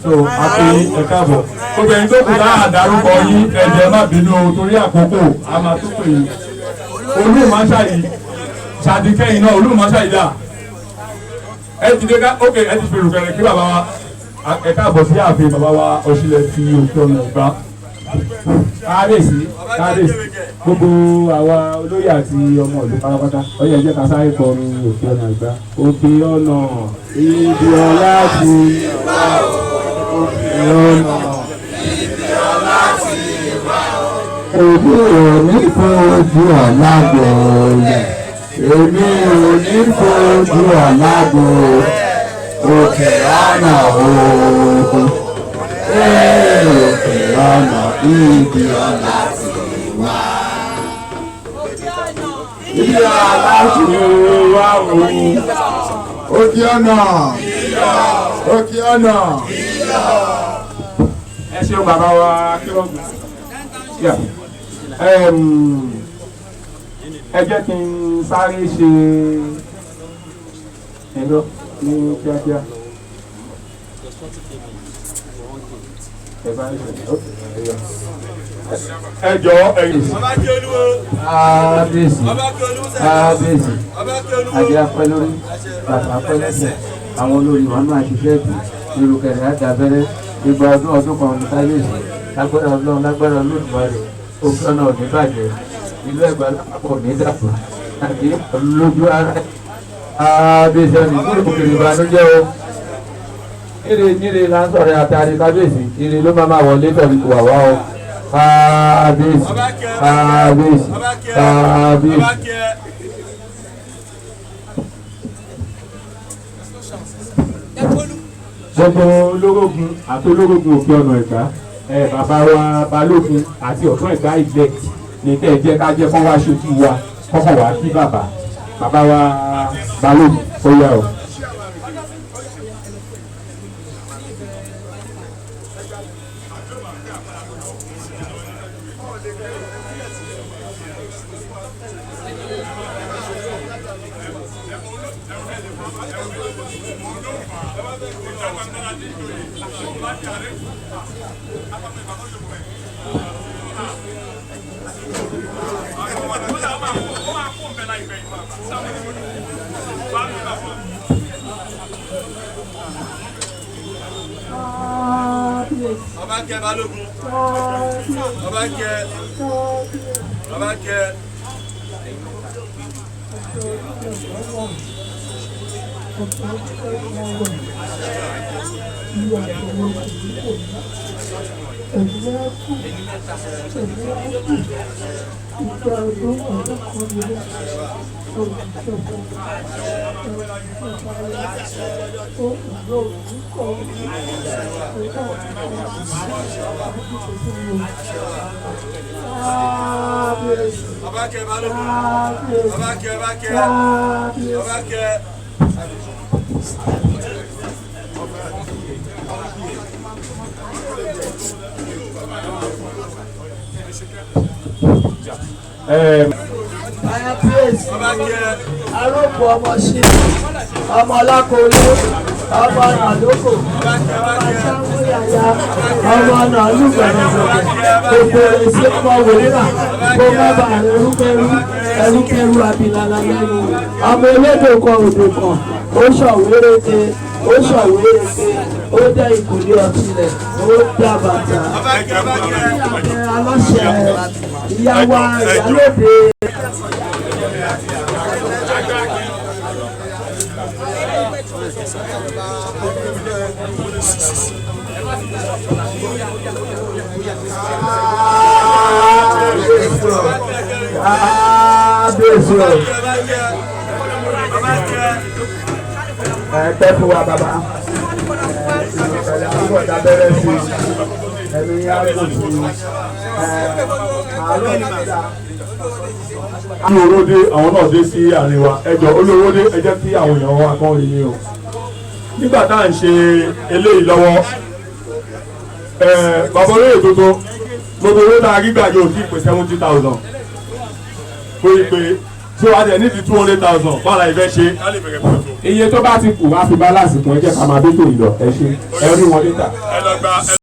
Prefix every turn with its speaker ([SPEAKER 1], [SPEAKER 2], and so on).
[SPEAKER 1] so àti ẹ̀ka àbọ̀ gbogbo ẹni tó kù náà dárúkọ yín ẹ̀jẹ̀ má bínú torí àkókò a máa tún pè yín olùmọ̀ṣáyì ṣàdìkẹ́yìn náà olùmọ̀ṣáyì dà ẹ ti dé ká ok ẹ ti fi rùkẹ̀rẹ̀ kí bàbá wa ẹ̀ka àbọ̀ sí ààfin bàbá wa Osile fi Okeona Egba kábíyèsí gbogbo àwa olóyè àti ọmọ ìlú pátápátá ọyẹ ẹjẹ ká sáré kọrin Okeona Egba Okeona ibi ọlá ti wá Okeona ibi ọlá ti wá èmi ò ní fojú ọ̀la gbòòlẹ̀ èmi ò ní fojú ọ̀la gbòòlẹ̀ Okeona ooo. Okeona ibi ọlá ti wá. Ibi ọlá ti wá o. Okeona. Okeona. Ẹ ṣeun bàbá wa kílọ̀gù. Ẹ jẹ́ kí n sáré ṣe ẹ̀rọ ní kíákíá. Ẹ jọ̀ọ́ ẹ̀yin. Kábíyèsí kábíyèsí àjẹ apẹ lórí bàtà apẹ lẹ́sẹ̀ àwọn olórí wọn máa ṣiṣẹ́ ètò ìrùkẹ̀rẹ̀ àdàbẹ̀rẹ̀ ìgbà ọdún kan ní kábíyèsí lágbára Ọlọ́run lágbára Olódùmarè Okeona ò ní bàjẹ́ ìlú Ẹ̀gbá lápapọ̀ ní dàpọ̀ àti lójú ara kábíyèsí ẹni kúrò kiri ìbànújẹ́ o. Ire la ń sọ̀rọ̀ àtàrí kábíyèsí ire ló máa wọlé tẹ̀lé kò wá wá o kábíyèsí kábíyèsí kábíyèsí. gbogbo olórógun àti olórógun Okeona Egba bàbá wa Balógun àti Ọ̀tún Ẹ̀gbá ilẹ̀ ní kẹ́ ẹ jẹ́ ká jẹ́ kán wá ṣojú wa kọ́kọ́ wá kí bàbá wa Balógun ó yá o.
[SPEAKER 2] Ọba kẹ Balógun. Ọba kẹ. Ọba kẹ. Ọba kẹ Balógun. Ọba kẹ. Ọba kẹ. Ọba kẹ.
[SPEAKER 3] Arógbó ọmọ sí ọmọ ọlákòóló ọmọ nàlókò ọmọ sáwóyàyà ọmọ nàlúgbẹ̀rẹ̀gbẹ̀rẹ̀ gbogbo èsì ọmọ wòlíra kó má bà ẹrúkẹrú abilala lẹ́nu ọmọ elédò kan òdò kan ó ṣọ̀wéreke ó dẹ́ ìkùlé ọtílẹ̀ ó dá bàtà aláṣẹ ìyàwó ìyálóde. Pẹ́ fún wa bàbá ìgbọ̀dá bẹ̀rẹ̀ sí ẹ̀mí yàgò sí àárọ̀ nígbà.
[SPEAKER 1] olówódé àwọn náà dé sí àárín wa ẹjọ olówódé ẹ jẹ́ kí àwọn èèyàn wa kàn rí yín o nígbà tá à ń ṣe eléyìí lọ́wọ́ bàbá olóyè tuntun gbogbo owó tá a rí gbà yóò tí ì pé 70,000 bóyí pé so a dẹ̀ nídìí 200,000 bára ìfẹ́ ṣe ká lè bẹ̀rẹ̀ pẹ̀lú.
[SPEAKER 4] iye tó bá ti kù á fi balance kún ẹ jẹ́ ká máa bí tó ìlọ ẹ ṣe ẹ rí wọn níta.